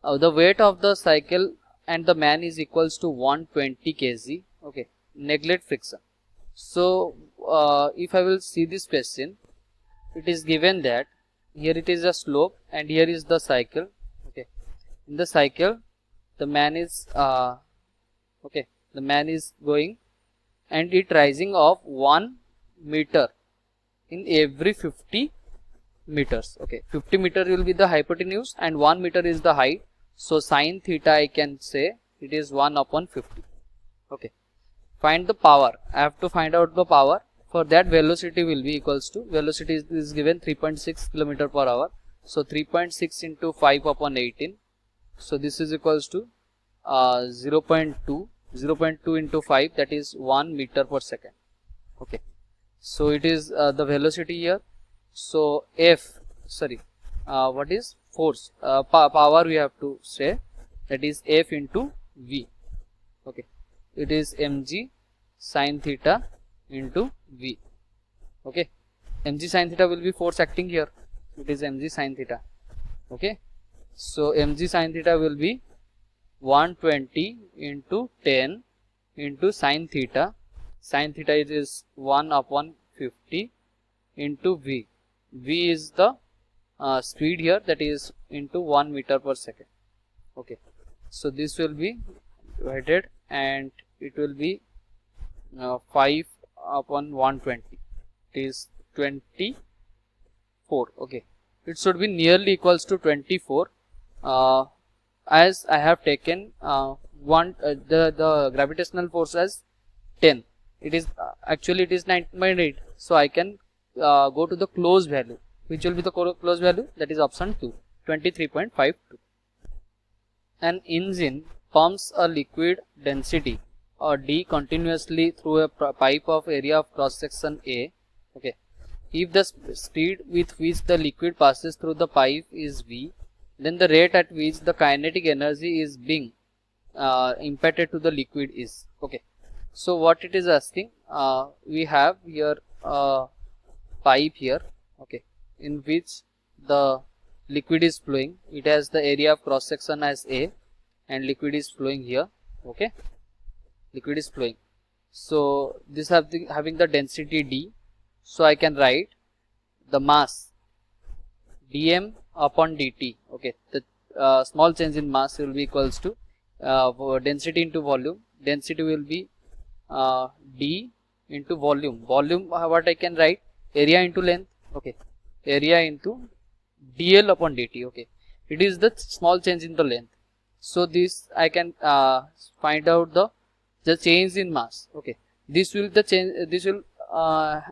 The weight of the cycle and the man is equals to 120 kg. Okay, neglect friction. So if I will see this question, it is given that here it is a slope and here is the cycle. Okay, in the cycle the man is okay, the man is going and it rising of 1 meter in every 50 meters. Okay, 50 meter will be the hypotenuse and 1 meter is the height. So sin theta I can say it is 1 upon 50. Okay, find the power. I have to find out the power. For that, velocity will be equals to, velocity is given 3.6 km per hour. So 3.6 into 5 upon 18. So this is equals to 0.2. 0.2 into 5, that is 1 meter per second. Okay, so it is the velocity here. So what is force, power we have to say, that is F into V. Okay, it is mg sin theta into V. Okay, mg sin theta will be force acting here, it is mg sin theta. Okay, so mg sin theta will be 120 into 10 into sin theta. Sin theta is 1 upon 50 into v. V is the speed here, that is into 1 meter per second. Okay, so this will be divided and it will be 5 upon 120, it is 24. Okay, it should be nearly equals to 24 as I have taken the gravitational force as 10. It is actually it is 9.8, so I can go to the close value. Which will be the close value? That is option 2, 23.52. An engine pumps a liquid density or D continuously through a pipe of area of cross section A. Okay, if the speed with which the liquid passes through the pipe is V, then the rate at which the kinetic energy is being imparted to the liquid is. Okay, so what it is asking, we have here a pipe here, okay, in which the liquid is flowing. It has the area of cross section as A and liquid is flowing here. Okay, liquid is flowing. So this having the density D, so I can write the mass dm upon dt. Okay, the small change in mass will be equals to density into volume. Density will be d into volume. Volume, what I can write, area into length. Okay, area into dl upon dt. Okay, it is the small change in the length. So this I can find out the change in mass. Okay, this will the change, this will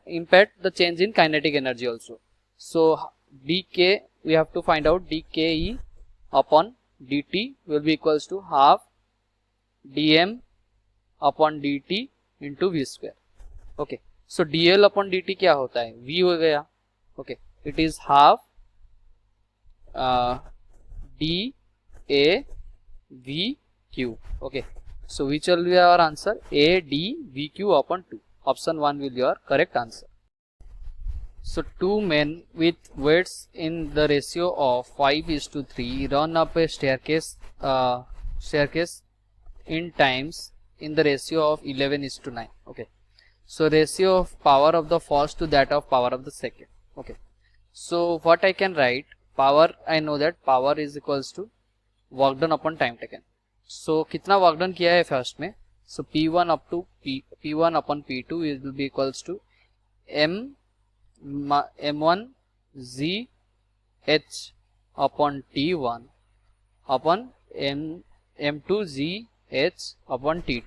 impact the change in kinetic energy also. So dk, we have to find out dke upon dt will be equals to half dm upon dt into v square. Okay, so dl upon dt क्या होता है, v हो गया. Okay, it is half d a v q. Okay, so which will be our answer? A d v q upon 2. Option 1 will be your correct answer. So two men with weights in the ratio of 5:3 run up a staircase in times in the ratio of 11:9. Okay, so ratio of power of the first to that of power of the second. Okay, so what I can write, power, I know that power is equals to work done upon time taken. So कितना work done किया है first में, so P1 up to P1 upon P2 will be equals to M1 Z H upon T1 upon M2 Z H upon T2.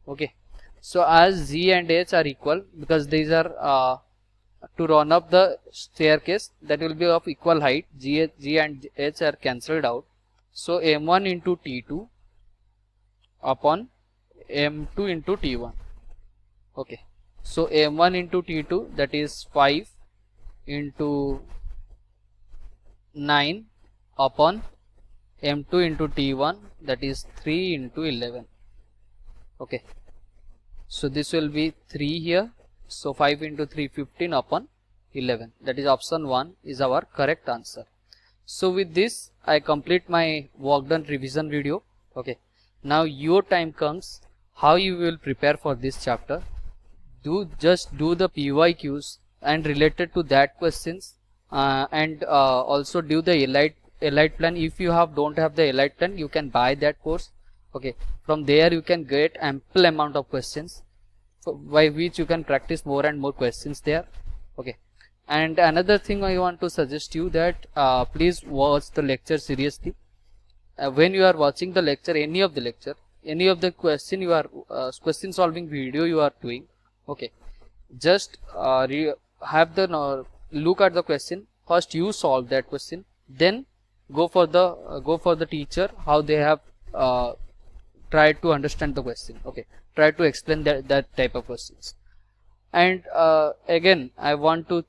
Okay, so as Z and H are equal, because these are to run up the staircase that will be of equal height, G and H are cancelled out. So M1 into T2 upon M2 into T1. Okay, so M1 into T2, that is 5 into 9 upon M2 into T1, that is 3 into 11. Okay, so this will be 3 here, so 5 into 3, 15 upon 11. That is option 1 is our correct answer. So with this I complete my work done revision video. Okay, now your time comes how you will prepare for this chapter. Just do the PYQs and related to that questions, and also do the elite plan. If you don't have the elite plan, you can buy that course. Okay, from there you can get ample amount of questions, by which you can practice more and more questions there. Okay, and another thing I want to suggest you that please watch the lecture seriously. When you are watching the lecture, any of the question solving video you are doing, okay, just have the look at the question. First you solve that question, then go for the teacher how they have tried to understand the question. Okay, try to explain that type of questions. And again I want to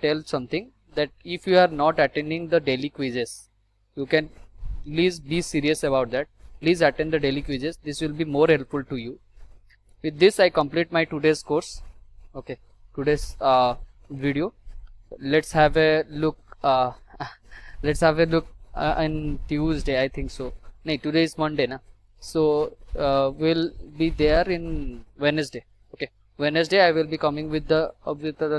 tell something, that if you are not attending the daily quizzes, you can please be serious about that. Please attend the daily quizzes. This will be more helpful to you. With this I complete my today's course. Okay, today's video. Let's have a look on Tuesday, I think so. No, today is Monday na. So will be there in Wednesday. Okay, Wednesday I will be coming with the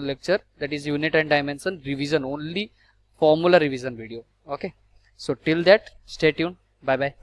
lecture, that is unit and dimension revision, only formula revision video. Okay, so till that, stay tuned. Bye bye.